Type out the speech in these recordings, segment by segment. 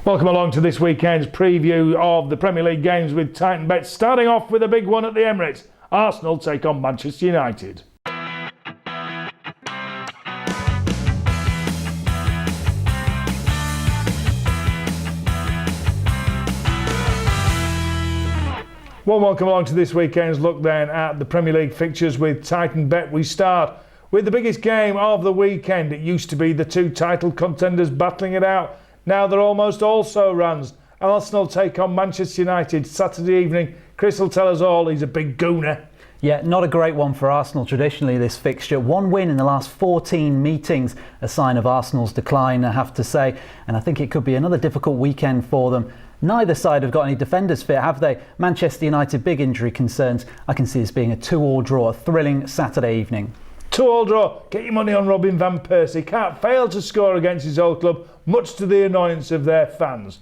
Welcome along to this weekend's preview of the Premier League games with Titanbet, starting off with a big one at the Emirates. Arsenal take on Manchester United. Well, welcome along to this weekend's look then at the Premier League fixtures with Titanbet. We start with the biggest game of the weekend. It used to be the two title contenders battling it out. Now they're almost also runs. Arsenal take on Manchester United Saturday evening. Chris will tell us all. He's a big gooner. Yeah, not a great one for Arsenal traditionally, this fixture. One win in the last 14 meetings, a sign of Arsenal's decline, I have to say. And I think it could be another difficult weekend for them. Neither side have got any defenders fit, have they? Manchester United, big injury concerns. I can see this being a 2-2 draw, a thrilling Saturday evening. 2-2 draw. Get your money on Robin van Persie. Can't fail to score against his old club, much to the annoyance of their fans.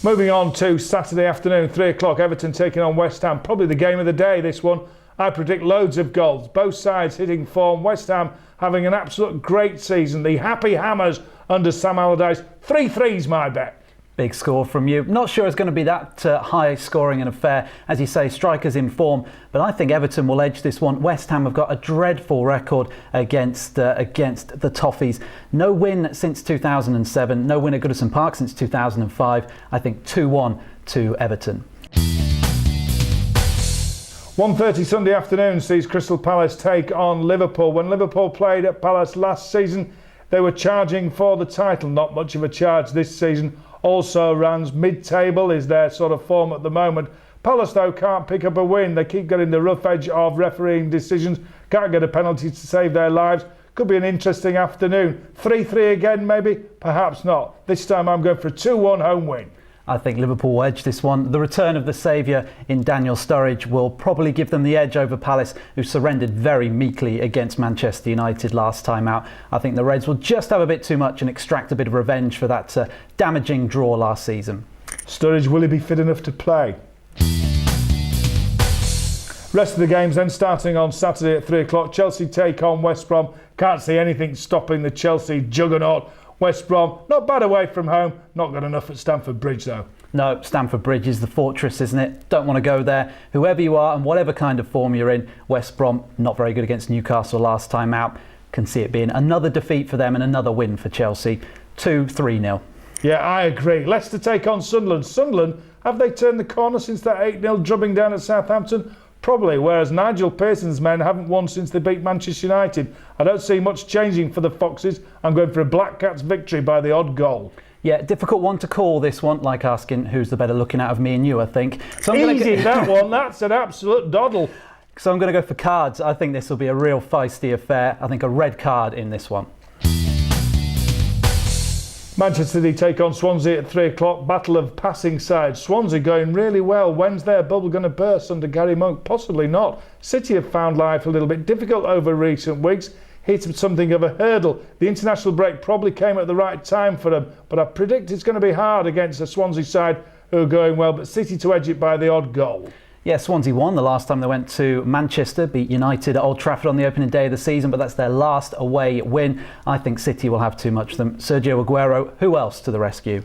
Moving on to Saturday afternoon, 3 o'clock, Everton taking on West Ham. Probably the game of the day, this one. I predict loads of goals. Both sides hitting form. West Ham having an absolute great season. The Happy Hammers under Sam Allardyce. 3-3's my bet. Big score from you. Not sure it's going to be that high scoring an affair. As you say, strikers in form. But I think Everton will edge this one. West Ham have got a dreadful record against the Toffees. No win since 2007. No win at Goodison Park since 2005. I think 2-1 to Everton. 1:30 Sunday afternoon sees Crystal Palace take on Liverpool. When Liverpool played at Palace last season, they were charging for the title. Not much of a charge this season. Also runs mid-table is their sort of form at the moment. Palace, though, can't pick up a win. They keep getting the rough edge of refereeing decisions. Can't get a penalty to save their lives. Could be an interesting afternoon. 3-3 again, maybe? Perhaps not. This time I'm going for a 2-1 home win. I think Liverpool will edge this one. The return of the saviour in Daniel Sturridge will probably give them the edge over Palace, who surrendered very meekly against Manchester United last time out. I think the Reds will just have a bit too much and extract a bit of revenge for that damaging draw last season. Sturridge, will he be fit enough to play? Rest of the games then starting on Saturday at 3 o'clock. Chelsea take on West Brom. Can't see anything stopping the Chelsea juggernaut. West Brom, not bad away from home. Not got enough at Stamford Bridge though. No, Stamford Bridge is the fortress, isn't it? Don't want to go there. Whoever you are and whatever kind of form you're in, West Brom, not very good against Newcastle last time out. Can see it being another defeat for them and another win for Chelsea. 2-3-0. Yeah, I agree. Leicester take on Sunderland. Sunderland, have they turned the corner since that 8-0 drubbing down at Southampton? Probably, whereas Nigel Pearson's men haven't won since they beat Manchester United. I don't see much changing for the Foxes. I'm going for a Black Cats victory by the odd goal. Yeah, difficult one to call this one, like asking who's the better looking out of me and you, I think. So Easy, that one. That's an absolute doddle. So I'm going to go for cards. I think this will be a real feisty affair. I think a red card in this one. Manchester City take on Swansea at 3 o'clock. Battle of passing sides. Swansea going really well. When's their bubble going to burst under Gary Monk? Possibly not. City have found life a little bit difficult over recent weeks. Hit something of a hurdle. The international break probably came at the right time for them, but I predict it's going to be hard against the Swansea side who are going well, but City to edge it by the odd goal. Yeah, Swansea won the last time they went to Manchester, beat United at Old Trafford on the opening day of the season, but that's their last away win. I think City will have too much of them. Sergio Aguero, who else to the rescue?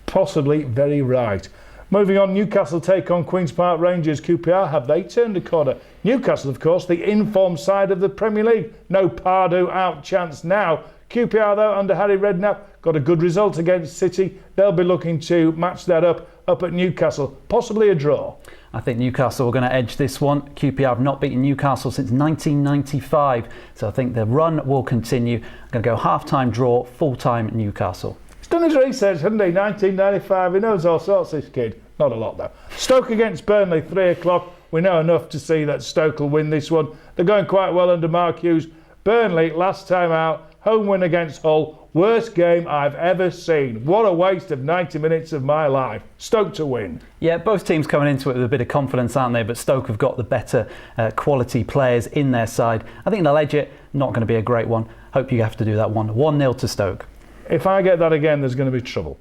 Possibly very right. Moving on, Newcastle take on Queen's Park Rangers. QPR, have they turned a corner? Newcastle, of course, the informed side of the Premier League. No Pardew out chance now. QPR, though, under Harry Redknapp, got a good result against City. They'll be looking to match that up at Newcastle. Possibly a draw. I think Newcastle are going to edge this one. QPR have not beaten Newcastle since 1995, so I think the run will continue. I'm going to go half-time draw, full-time Newcastle. He's done his research, hasn't he? 1995, he knows all sorts, this kid. Not a lot, though. Stoke against Burnley, 3 o'clock. We know enough to see that Stoke will win this one. They're going quite well under Mark Hughes. Burnley, last time out, home win against Hull. Worst game I've ever seen. What a waste of 90 minutes of my life. Stoke to win. Yeah, both teams coming into it with a bit of confidence, aren't they? But Stoke have got the better quality players in their side. I think they'll edge it. Not going to be a great one. Hope you have to do that one. 1-0 to Stoke. If I get that again, there's going to be trouble.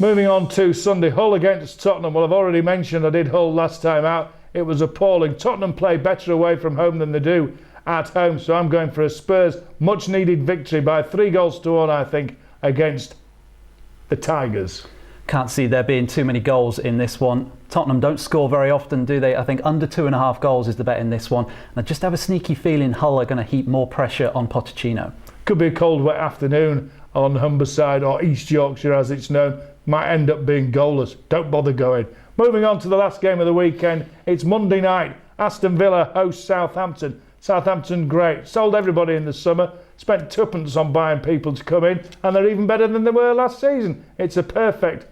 Moving on to Sunday, Hull against Tottenham. Well, I've already mentioned I did Hull last time out. It was appalling. Tottenham play better away from home than they do at home. So I'm going for a Spurs much needed victory by 3-1, I think, against the Tigers. Can't see there being too many goals in this one. Tottenham don't score very often, do they? I think under 2.5 goals is the bet in this one. And I just have a sneaky feeling Hull are going to heap more pressure on Pochettino. Could be a cold, wet afternoon on Humberside, or East Yorkshire as it's known. Might end up being goalless. Don't bother going. Moving on to the last game of the weekend. It's Monday night. Aston Villa hosts Southampton. Southampton, great. Sold everybody in the summer. Spent twopence on buying people to come in. And they're even better than they were last season. It's a perfect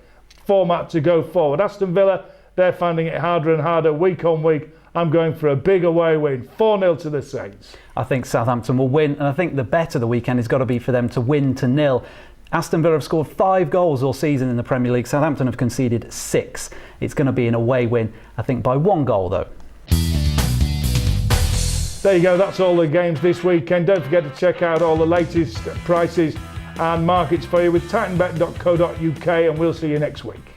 format to go forward. Aston Villa, they're finding it harder and harder week on week. I'm going for a big away win, 4-0 to the Saints. I think Southampton will win, and I think the bet of the weekend has got to be for them to win to 0. Aston Villa have scored 5 goals all season in the Premier League. Southampton have conceded 6. It's going to be an away win, I think by 1 goal though. There you go, that's all the games this weekend. Don't forget to check out all the latest prices and markets for you with Titanbet.co.uk, and we'll see you next week.